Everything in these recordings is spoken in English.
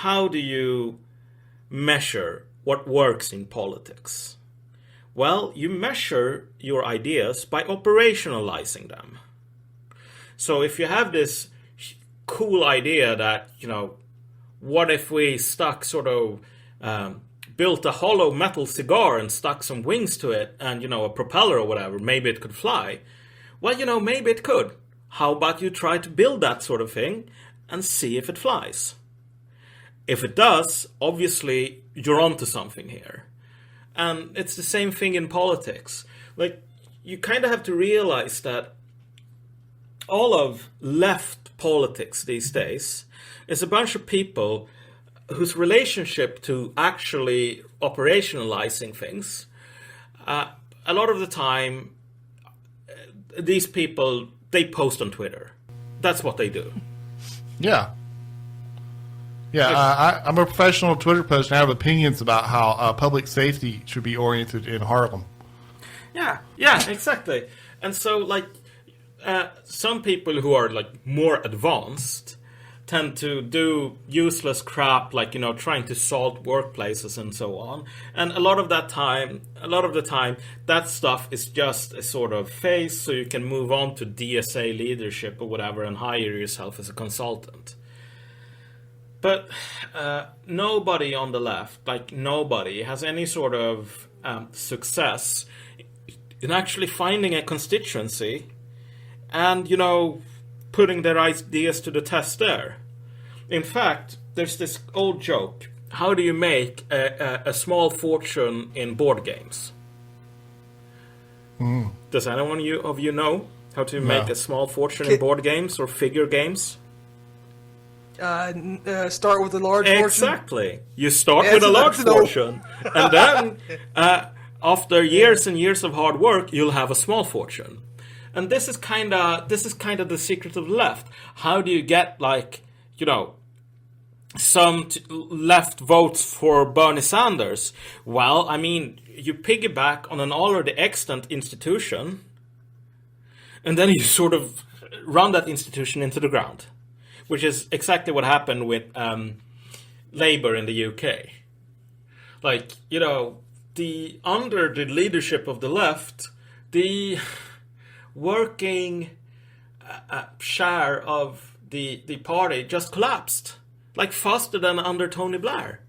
how do you measure what works in politics? Well, you measure your ideas by operationalizing them. So if you have this cool idea that, what if we stuck built a hollow metal cigar and stuck some wings to it and, a propeller or whatever, maybe it could fly. Well, maybe it could. How about you try to build that sort of thing and see if it flies? If it does, obviously you're onto something here. And it's the same thing in politics. Like, you kind of have to realize that all of left politics these days is a bunch of people whose relationship to actually operationalizing things, a lot of the time, these people, they post on Twitter. That's what they do. Yeah. Yeah, I'm a professional Twitter poster and I have opinions about how public safety should be oriented in Harlem. Yeah, exactly. And so, some people who are, more advanced tend to do useless crap, trying to salt workplaces and so on. And a lot of the time, that stuff is just a sort of phase, so you can move on to DSA leadership or whatever and hire yourself as a consultant. But nobody on the left, nobody, has any sort of success in actually finding a constituency and, putting their ideas to the test there. In fact, there's this old joke. How do you make a small fortune in board games? Does anyone of you know how to make a small fortune in board games or figure games? Start with a large fortune. Exactly. You start with a large fortune, and then after years and years of hard work, you'll have a small fortune. And this is kind of the secret of the left. How do you get some left votes for Bernie Sanders? Well, you piggyback on an already extant institution, and then you sort of run that institution into the ground. Which is exactly what happened with Labour in the UK. Under the leadership of the left, the working share of the party just collapsed. Faster than under Tony Blair.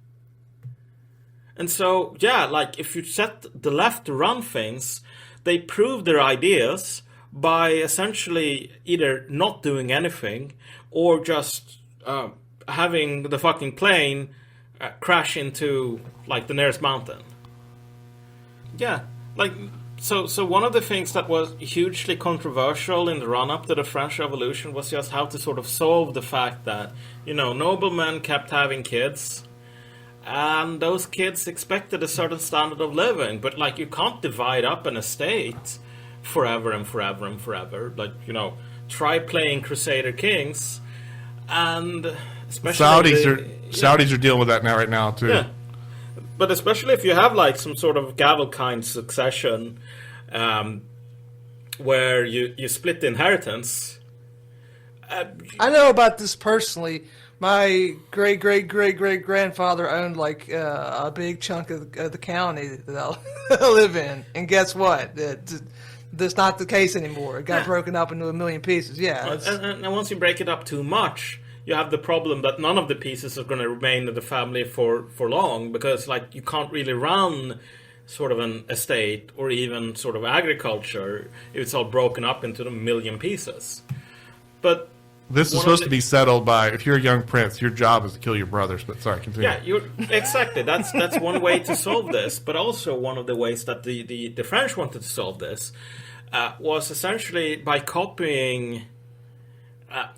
And so, if you set the left to run things, they prove their ideas by essentially either not doing anything or just having the fucking plane crash into the nearest mountain. Yeah, so one of the things that was hugely controversial in the run-up to the French Revolution was just how to sort of solve the fact that, noblemen kept having kids, and those kids expected a certain standard of living, but you can't divide up an estate forever and forever and forever. Try playing Crusader Kings. And especially Saudis are dealing with that right now too. Yeah, but especially if you have some sort of Gavel-kind succession, where you split the inheritance. I know about this personally. My great grandfather owned a big chunk of the county that I live in, and guess what? That's not the case anymore. It got broken up into a million pieces. Yeah. And once you break it up too much, you have the problem that none of the pieces are going to remain in the family for long, because you can't really run sort of an estate or even sort of agriculture if it's all broken up into a million pieces. But this is supposed to be settled by, if you're a young prince, your job is to kill your brothers. But sorry, continue. Yeah, exactly. That's one way to solve this. But also one of the ways that the French wanted to solve this was essentially by copying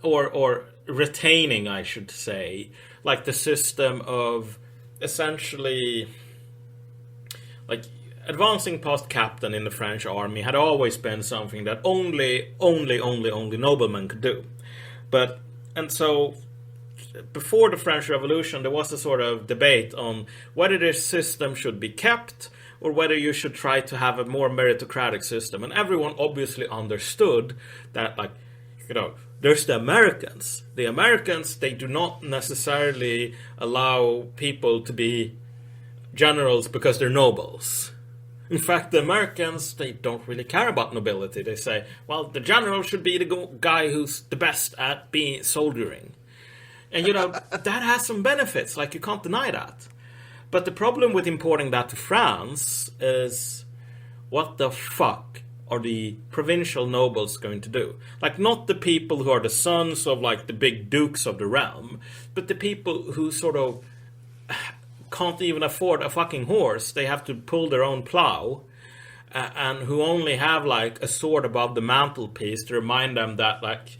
or retaining, I should say, the system of essentially advancing past captain in the French army had always been something that only noblemen could do. And so before the French Revolution, there was a sort of debate on whether this system should be kept or whether you should try to have a more meritocratic system. And everyone obviously understood that, there's the Americans. The Americans, they do not necessarily allow people to be generals because they're nobles. In fact, the Americans, they don't really care about nobility. They say, well, the general should be the guy who's the best at being soldiering. And, that has some benefits, like you can't deny that. But the problem with importing that to France is, what the fuck are the provincial nobles going to do? Like, not the people who are the sons of, like, the big dukes of the realm, but the people who sort of can't even afford a fucking horse. They have to pull their own plow, and who only have, like, a sword above the mantelpiece to remind them that, like,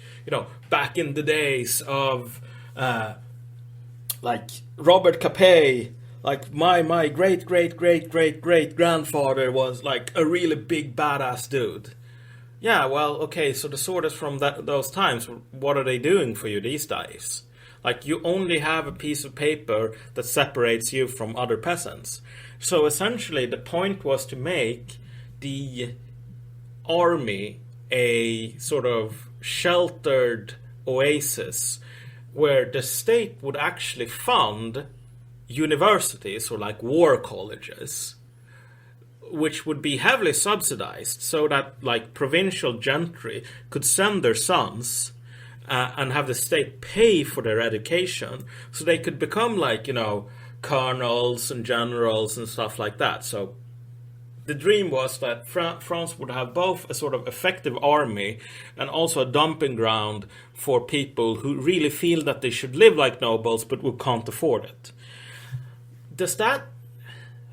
back in the days of, like, Robert Capet, like, my great grandfather was, like, a really big badass dude. Yeah, well, okay, so the sword is from those times. What are they doing for you these days? Like, you only have a piece of paper that separates you from other peasants. So essentially, the point was to make the army a sort of sheltered oasis where the state would actually fund universities, or like war colleges, which would be heavily subsidized, so that, like, provincial gentry could send their sons and have the state pay for their education, so they could become, like, colonels and generals and stuff like that. So the dream was that France would have both a sort of effective army and also a dumping ground for people who really feel that they should live like nobles but who can't afford it. Does that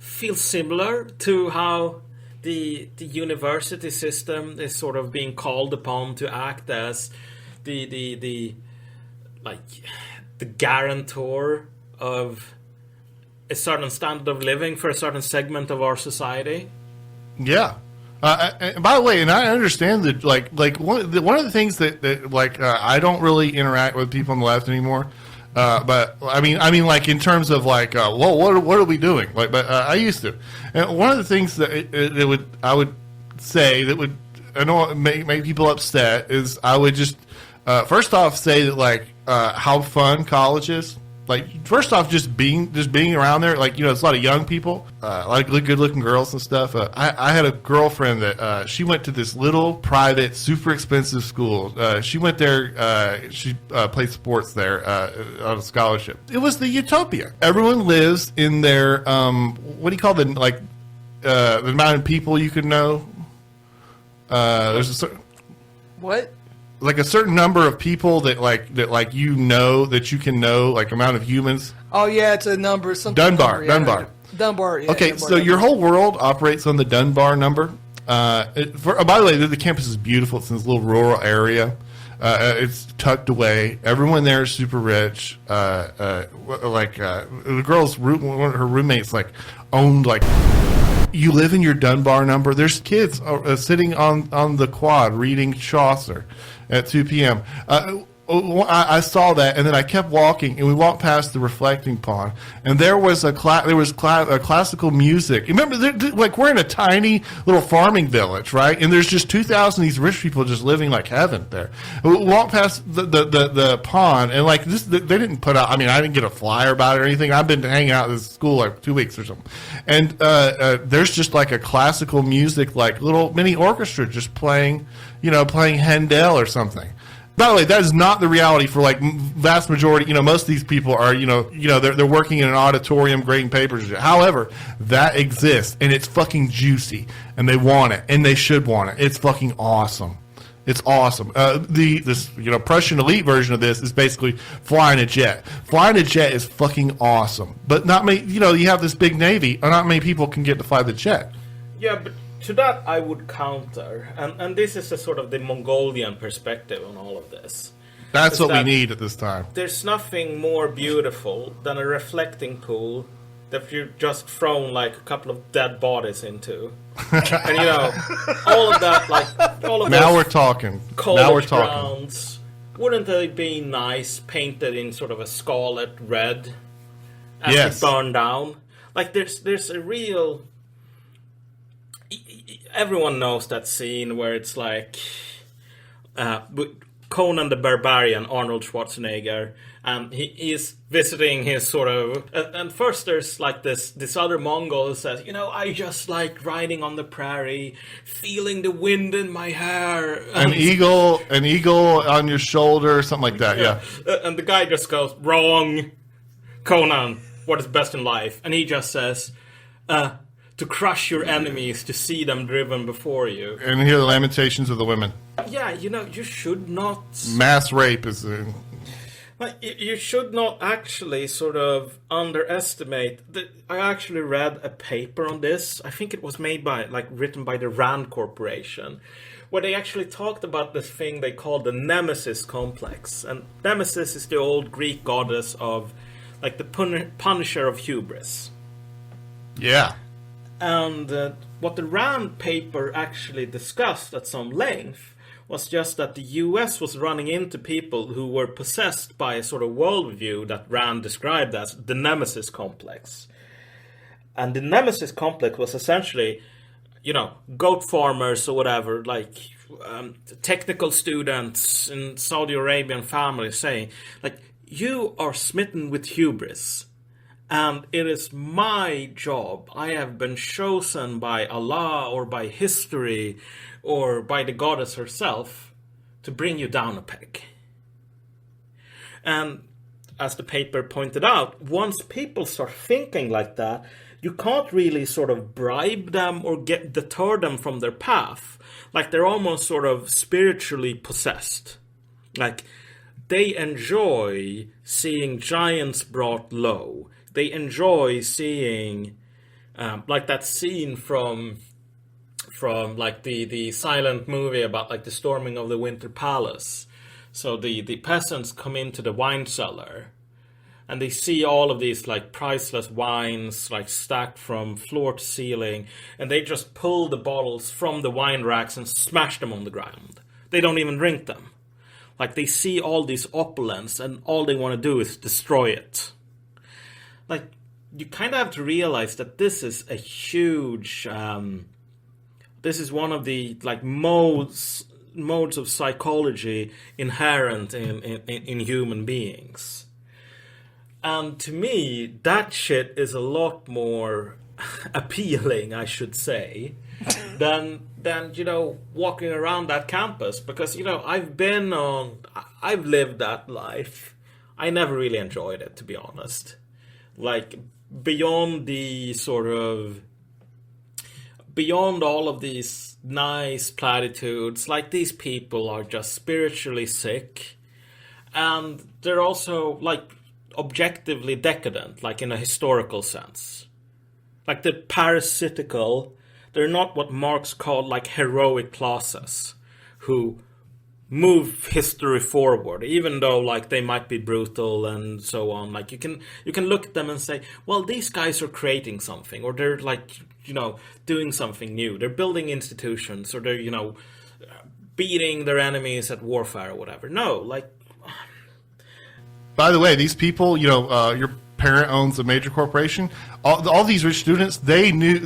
feel similar to how the university system is sort of being called upon to act as the guarantor of a certain standard of living for a certain segment of our society? Yeah. And by the way, and I understand that, like one of the things that I don't really interact with people on the left anymore. But I mean, like, in terms of, like, well, what are we doing? Like, but I used to. And one of the things that I would say that would make people upset is I would just first off say that, like, how fun college is. Like, first off, just being around there, like, it's a lot of young people, like good-looking girls and stuff. I had a girlfriend that she went to this little private, super expensive school. She went there. She played sports there on a scholarship. It was the utopia. Everyone lives in their what do you call the amount of people you can know? There's a certain What? Like a certain number of people that you can know, like, amount of humans. Oh yeah, it's a number. Dunbar. Yeah, Dunbar. Yeah, Okay, Dunbar so number. your whole world operates on the Dunbar number. By the way, the campus is beautiful. It's in this little rural area. It's tucked away. Everyone there is super rich. The girl's one of her roommates, like, owned, like. You live in your Dunbar number. There's kids sitting on the quad reading Chaucer at 2 p.m. I saw that, and then I kept walking, and we walked past the reflecting pond, and there was classical music. Remember, like, we're in a tiny little farming village, right? And there's just 2,000 of these rich people just living like heaven there. We walked past the pond, and, like, this, they didn't put out. I mean, I didn't get a flyer about it or anything. I've been hanging out at this school like 2 weeks or something, and there's just, like, a classical music, like, little mini orchestra just playing Handel or something. By the way, that is not the reality for, like, vast majority. Most of these people are, they're working in an auditorium grading papers. However, that exists, and it's fucking juicy, and they want it, and they should want it. It's fucking awesome. It's awesome. This Prussian elite version of this is basically flying a jet. Flying a jet is fucking awesome, but not many. You have this big navy, and not many people can get to fly the jet. Yeah, but to that I would counter, and this is a sort of the Mongolian perspective on all of this. That's what we need at this time. There's nothing more beautiful than a reflecting pool that you've just thrown, like, a couple of dead bodies into. And, all of that, like, all of now those we're talking. college Now we're talking. grounds, wouldn't they be nice painted in sort of a scarlet red as Yes. they burn down? Like, there's a real... Everyone knows that scene where it's like Conan the Barbarian, Arnold Schwarzenegger, and he is visiting his sort of. And first, there's like this other Mongol who says, I just like riding on the prairie, feeling the wind in my hair. An eagle on your shoulder, something like that. Yeah. And the guy just goes, "Wrong, Conan. What is best in life?" And he just says, "To crush your enemies, to see them driven before you." And hear the lamentations of the women. Yeah, you should not... Mass rape is... You should not actually sort of underestimate... I actually read a paper on this. I think it was written by the Rand Corporation, where they actually talked about this thing they call the nemesis complex. And nemesis is the old Greek goddess of, like, the punisher of hubris. Yeah. And what the Rand paper actually discussed at some length was just that the US was running into people who were possessed by a sort of worldview that Rand described as the nemesis complex. And the nemesis complex was essentially, goat farmers or whatever, like technical students in Saudi Arabian families saying, like, you are smitten with hubris. And it is my job. I have been chosen by Allah or by history or by the goddess herself to bring you down a peg. And as the paper pointed out, once people start thinking like that, you can't really sort of bribe them or deter them from their path. Like, they're almost sort of spiritually possessed. Like, they enjoy seeing giants brought low. They enjoy seeing, like that scene from like the silent movie about like the storming of the Winter Palace. So the peasants come into the wine cellar, and they see all of these like priceless wines like stacked from floor to ceiling, and they just pull the bottles from the wine racks and smash them on the ground. They don't even drink them. Like, they see all these opulence, and all they want to do is destroy it. Like, you kind of have to realize that this is a huge, this is one of the, like, modes of psychology inherent in human beings. And to me, that shit is a lot more appealing, I should say, than walking around that campus. Because, I've lived that life. I never really enjoyed it, to be honest. Like, beyond all of these nice platitudes, like, these people are just spiritually sick, and they're also, like, objectively decadent, like, in a historical sense. Like, they're parasitical. They're not what Marx called, like, heroic classes, who move history forward, even though, like, they might be brutal and so on. Like, you can look at them and say, well, these guys are creating something, or they're, like, doing something new. They're building institutions, or they're, beating their enemies at warfare or whatever. No, like... By the way, these people, your parent owns a major corporation. All these rich students, they knew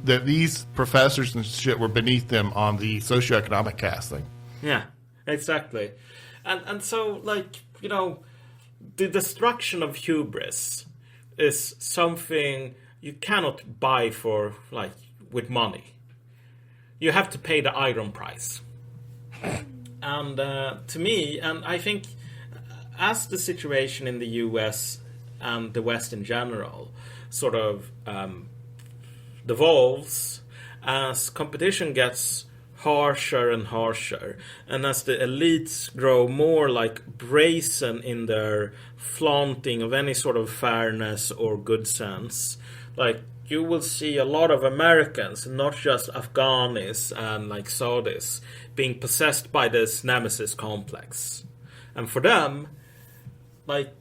that these professors and shit were beneath them on the socioeconomic casting. Yeah, exactly. And so, like, the destruction of hubris is something you cannot buy for, like, with money. You have to pay the iron price. And to me, and I think as the situation in the US and the West in general sort of devolves, as competition gets harsher and harsher, and as the elites grow more like brazen in their flaunting of any sort of fairness or good sense, like, you will see a lot of Americans, not just Afghanis and like Saudis, being possessed by this nemesis complex. And for them, like,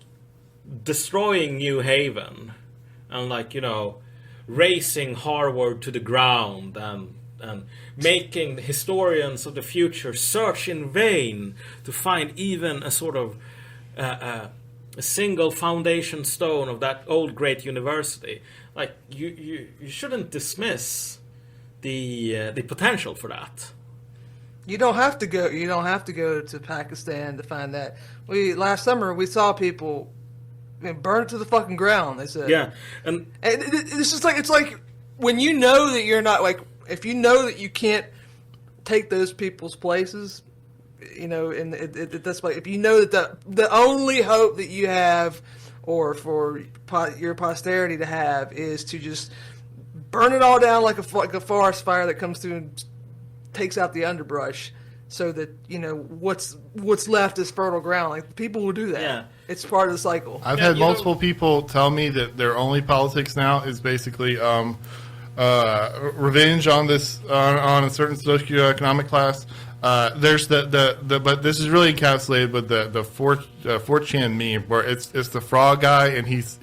destroying New Haven and, like, razing Harvard to the ground and making historians of the future search in vain to find even a sort of a single foundation stone of that old great university. Like, you shouldn't dismiss the potential for that. You don't have to go. You don't have to go to Pakistan to find that. Last summer we saw people burn it to the fucking ground. They said, Yeah, and it's just like, it's like when you know that you're not, like, if you know that you can't take those people's places, you know, and that's like, if you know that the only hope that you have, or for your posterity to have, is to just burn it all down like a forest fire that comes through and takes out the underbrush, so that, you know, what's left is fertile ground. Like, people will do that. Yeah. It's part of the cycle. I've had multiple people tell me that their only politics now is basically revenge on this on a certain socioeconomic class. There's the but this is really encapsulated with the 4chan meme, where it's the frog guy, and he's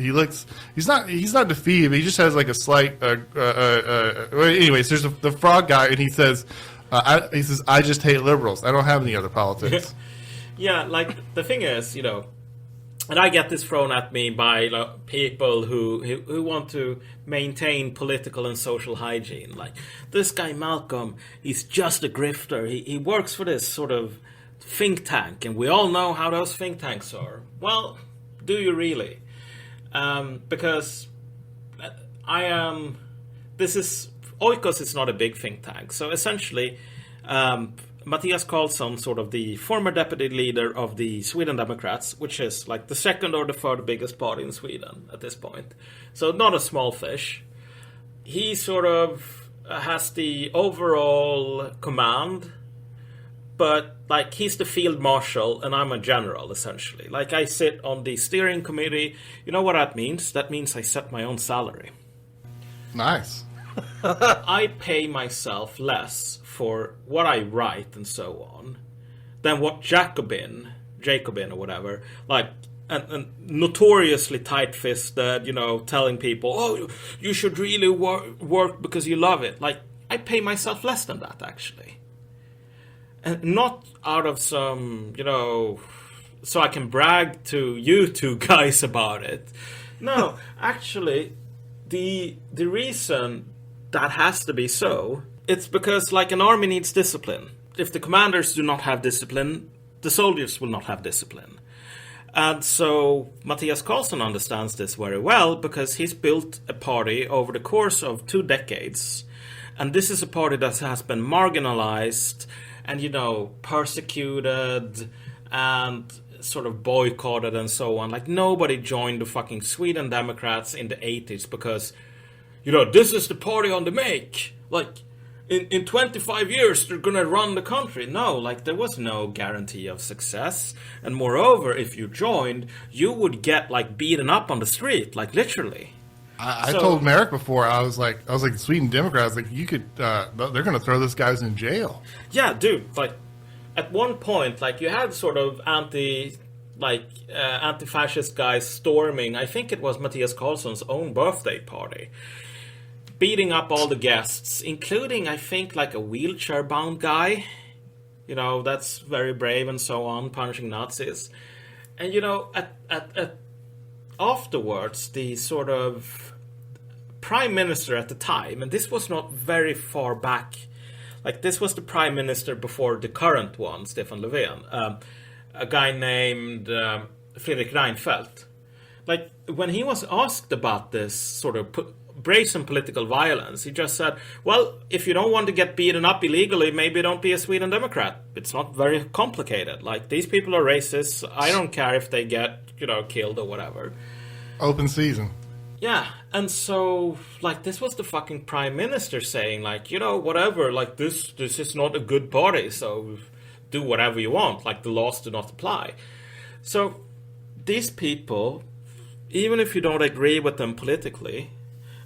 not defeated, but he just has like a slight anyways, there's the frog guy, and he says I just hate liberals. I don't have any other politics. Yeah, like, the thing is, you know, and I get this thrown at me by people who want to maintain political and social hygiene. Like, this guy Malcom, he's just a grifter. He works for this sort of think tank, and we all know how those think tanks are. Well, do you really? Because Oikos is not a big think tank. So essentially, Matthias Karlsson, sort of the former deputy leader of the Sweden Democrats, which is like the second or the third biggest party in Sweden at this point, so not a small fish. He sort of has the overall command, but like, he's the field marshal and I'm a general, essentially. Like, I sit on the steering committee. You know what that means? That means I set my own salary. Nice. I pay myself less for what I write and so on than what Jacobin or whatever, like, and notoriously tight-fisted, you know, telling people, oh, you should really work because you love it. Like, I pay myself less than that, actually. And not out of some, you know, so I can brag to you two guys about it. No, actually, the reason that has to be so, it's because, like, an army needs discipline. If the commanders do not have discipline, the soldiers will not have discipline. And so Matthias Karlsson understands this very well, because he's built a party over the course of 2 decades. And this is a party that has been marginalized and, you know, persecuted and sort of boycotted and so on. Like, nobody joined the fucking Sweden Democrats in the 80s because, you know, this is the party on the make. Like, in 25 years, they're gonna run the country. No, like, there was no guarantee of success. And moreover, if you joined, you would get, like, beaten up on the street, like, literally. I told Merrick before, I was like, the Sweden Democrats, like, you could, they're gonna throw this guys in jail. Yeah, dude, like, at one point, like, you had sort of anti-fascist guys storming, I think it was Matthias Karlsson's own birthday party, beating up all the guests, including, I think, like, a wheelchair-bound guy. You know, that's very brave and so on, punching Nazis. And, you know, at afterwards, the sort of prime minister at the time, and this was not very far back, like, this was the prime minister before the current one, Stefan Löfven, a guy named Fredrik Reinfeldt. Like, when he was asked about this sort of brazen political violence, he just said, well, if you don't want to get beaten up illegally, maybe don't be a Sweden Democrat. It's not very complicated. Like, these people are racist. I don't care if they get, you know, killed or whatever. Open season. Yeah, and so, like, this was the fucking prime minister saying, like, you know, whatever, like, this is not a good party, so do whatever you want. Like, the laws do not apply. So, these people, even if you don't agree with them politically,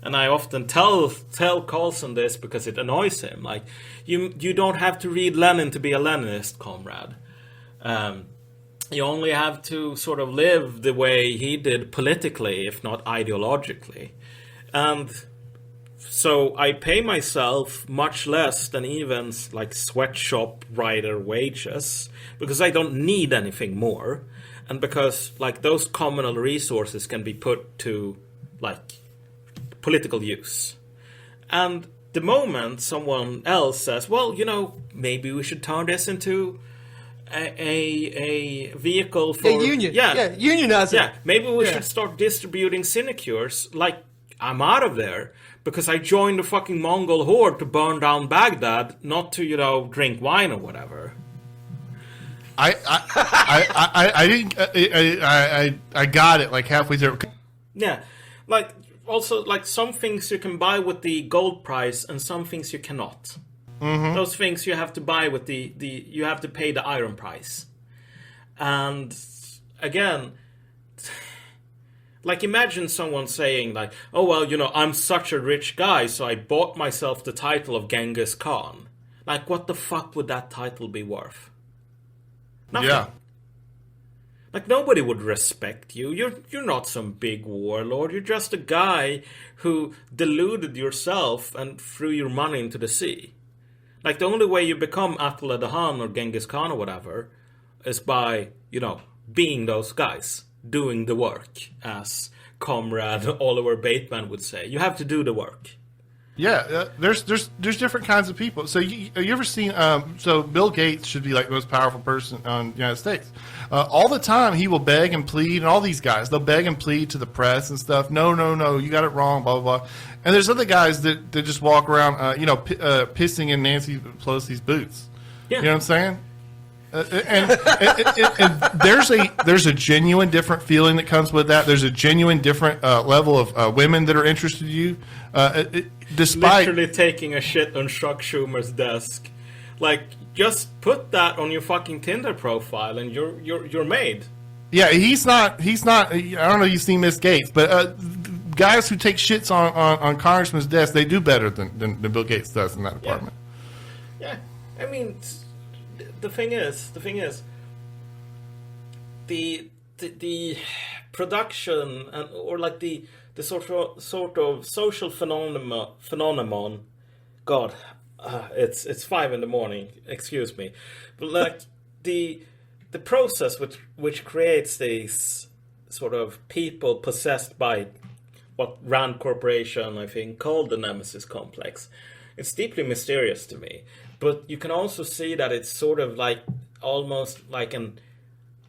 and I often tell Karlsson this because it annoys him. Like, you don't have to read Lenin to be a Leninist, comrade. You only have to sort of live the way he did politically, if not ideologically. And so I pay myself much less than even, like, sweatshop rider wages, because I don't need anything more. And because, like, those communal resources can be put to, like, political use. And the moment someone else says, well, maybe we should turn this into a vehicle for... union. Yeah, unionize it. Yeah, maybe we should start distributing sinecures. Like, I'm out of there because I joined the fucking Mongol horde to burn down Baghdad, not to, drink wine or whatever. I didn't. I got it like halfway through. Yeah, like also like some things you can buy with the gold price, and some things you cannot. Mm-hmm. Those things you have to buy with the you have to pay the iron price. And again, like imagine someone saying like, "Oh well, I'm such a rich guy, so I bought myself the title of Genghis Khan." Like, what the fuck would that title be worth? Nothing. Yeah. Like, nobody would respect you. You're not some big warlord. You're just a guy who deluded yourself and threw your money into the sea. Like, the only way you become Attila the Hun or Genghis Khan or whatever is by, being those guys, doing the work, as Comrade Oliver Bateman would say. You have to do the work. Yeah, there's different kinds of people. So you ever seen? So Bill Gates should be like the most powerful person in the United States. All the time he will beg and plead, and all these guys they'll beg and plead to the press and stuff. No, you got it wrong, blah blah blah. And there's other guys that just walk around, pissing in Nancy Pelosi's boots. Yeah. You know what I'm saying? And there's a genuine different feeling that comes with that. There's a genuine different level of women that are interested in you. Despite literally taking a shit on Chuck Schumer's desk, like just put that on your fucking Tinder profile and you're made. Yeah, he's not. I don't know if you've seen Miss Gates, but guys who take shits on Congressman's desk, they do better than Bill Gates does in that department. Yeah, I mean. The thing is, the production or like the sort of social phenomenon. God, it's 5 a.m. Excuse me, but like the process which creates these sort of people possessed by what Rand Corporation I think called the nemesis complex. It's deeply mysterious to me. But you can also see that it's sort of like almost like an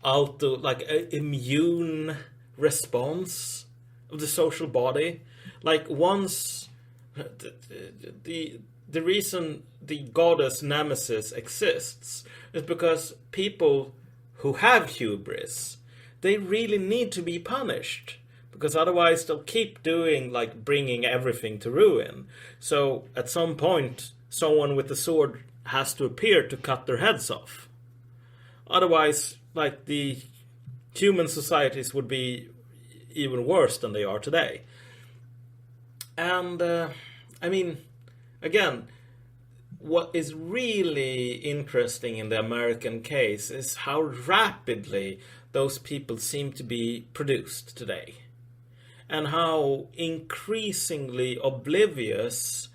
immune response of the social body. Like once the reason the goddess Nemesis exists is because people who have hubris, they really need to be punished. Because otherwise they'll keep doing like bringing everything to ruin. So at some point someone with a sword has to appear to cut their heads off. Otherwise, like the human societies would be even worse than they are today. And I mean, again, what is really interesting in the American case is how rapidly those people seem to be produced today. And how increasingly oblivious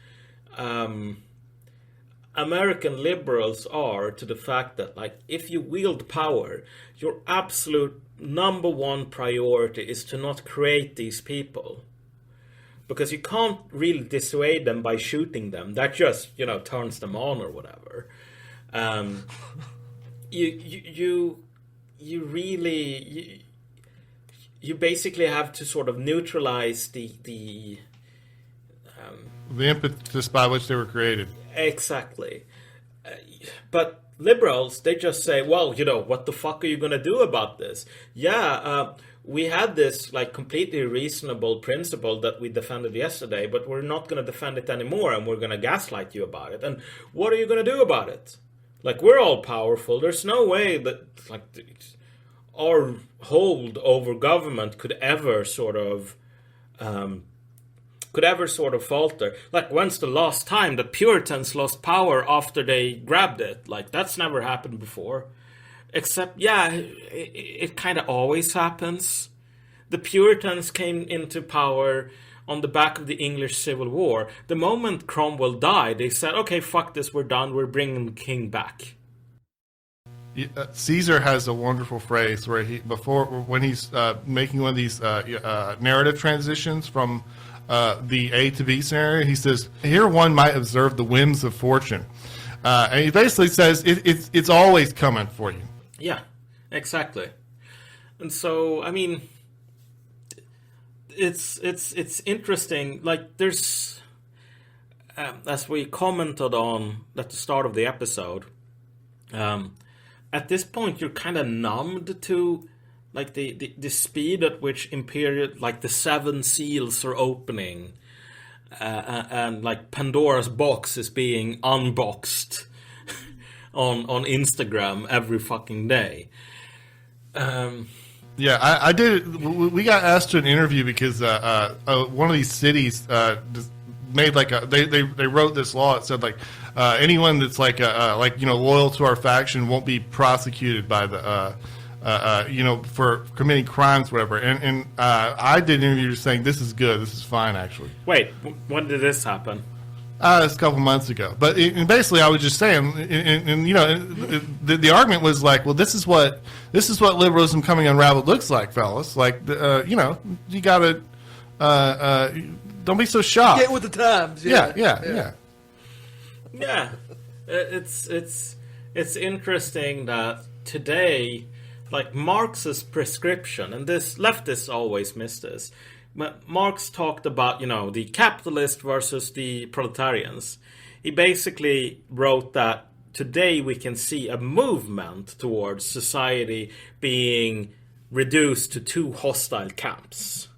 American liberals are to the fact that, like, if you wield power, your absolute number one priority is to not create these people. Because you can't really dissuade them by shooting them. That just, turns them on or whatever. You basically have to sort of neutralize the impetus by which they were created. Exactly. But liberals, they just say, well, what the fuck are you going to do about this? Yeah, we had this like completely reasonable principle that we defended yesterday, but we're not going to defend it anymore, and we're going to gaslight you about it. And what are you going to do about it? Like, we're all powerful. There's no way that like our hold over government could ever sort of falter. Like, when's the last time that Puritans lost power after they grabbed it? Like, that's never happened before. Except, yeah, it kind of always happens. The Puritans came into power on the back of the English Civil War. The moment Cromwell died, they said, okay, fuck this, we're done, we're bringing the king back. Caesar has a wonderful phrase where when he's making one of these narrative transitions from the A to B scenario. He says, here one might observe the whims of fortune. And he basically says it's always coming for you. Yeah, exactly. And so, I mean, it's interesting. Like, there's, as we commented on at the start of the episode, at this point you're kind of numbed to like the speed at which Imperial, like the 7 seals are opening, and like Pandora's box is being unboxed on Instagram every fucking day. Yeah, I did. We got asked to an interview because one of these cities made like they wrote this law. It said like anyone that's like loyal to our faction won't be prosecuted by the for committing crimes, whatever. And I did an interview saying this is good, this is fine, actually. Wait, when did this happen? It's a couple months ago. But basically, I was just saying, the argument was like, well, this is what liberalism coming unraveled looks like, fellas. Like, you gotta don't be so shocked. Get with the times. Yeah. It's interesting that today, like Marx's prescription, and this leftists always miss this. But Marx talked about, the capitalist versus the proletarians. He basically wrote that today we can see a movement towards society being reduced to 2 hostile camps.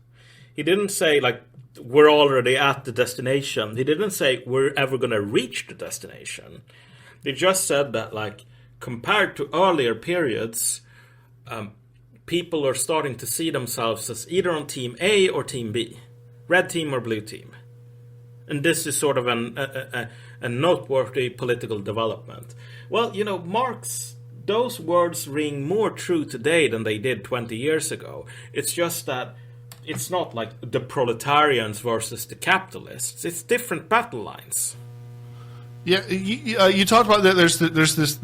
He didn't say, like, we're already at the destination. He didn't say we're ever going to reach the destination. They just said that, like, compared to earlier periods, people are starting to see themselves as either on Team A or Team B, red team or blue team. And this is sort of a noteworthy political development. Well, Marx, those words ring more true today than they did 20 years ago. It's just that it's not like the proletarians versus the capitalists. It's different battle lines. Yeah, you talked about that. There's this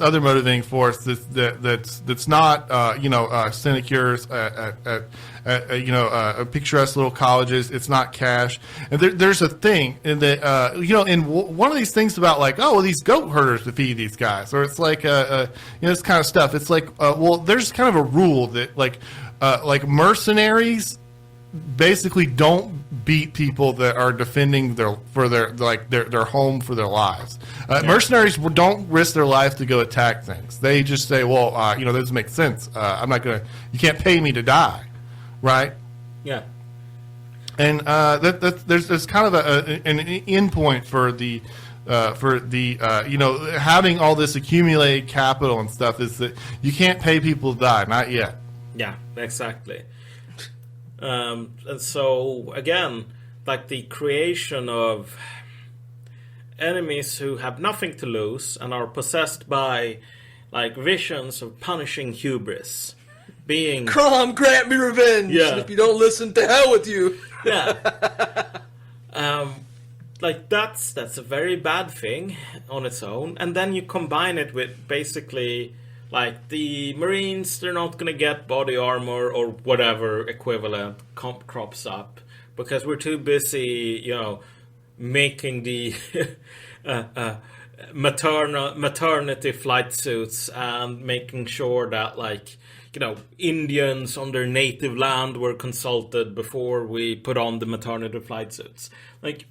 other motivating force that's not sinecures at picturesque little colleges. It's not cash, and there's a thing in that in one of these things about like, oh, well, these goat herders to feed these guys, or it's like this kind of stuff. It's like there's kind of a rule that like mercenaries basically don't beat people that are defending their home for their lives. Mercenaries don't risk their life to go attack things. They just say, well, this doesn't make sense. You can't pay me to die, right? Yeah. And there's kind of an end point for the having all this accumulated capital and stuff is that you can't pay people to die, not yet. Yeah, exactly. And so, again, like the creation of enemies who have nothing to lose and are possessed by, like, visions of punishing hubris. Being... Crom, grant me revenge! Yeah. And if you don't listen, to hell with you! Yeah. Like, that's a very bad thing on its own. And then you combine it with basically... Like, the Marines, they're not going to get body armor or whatever equivalent crops up because we're too busy, making the maternity flight suits and making sure that, like, Indians on their native land were consulted before we put on the maternity flight suits. Like,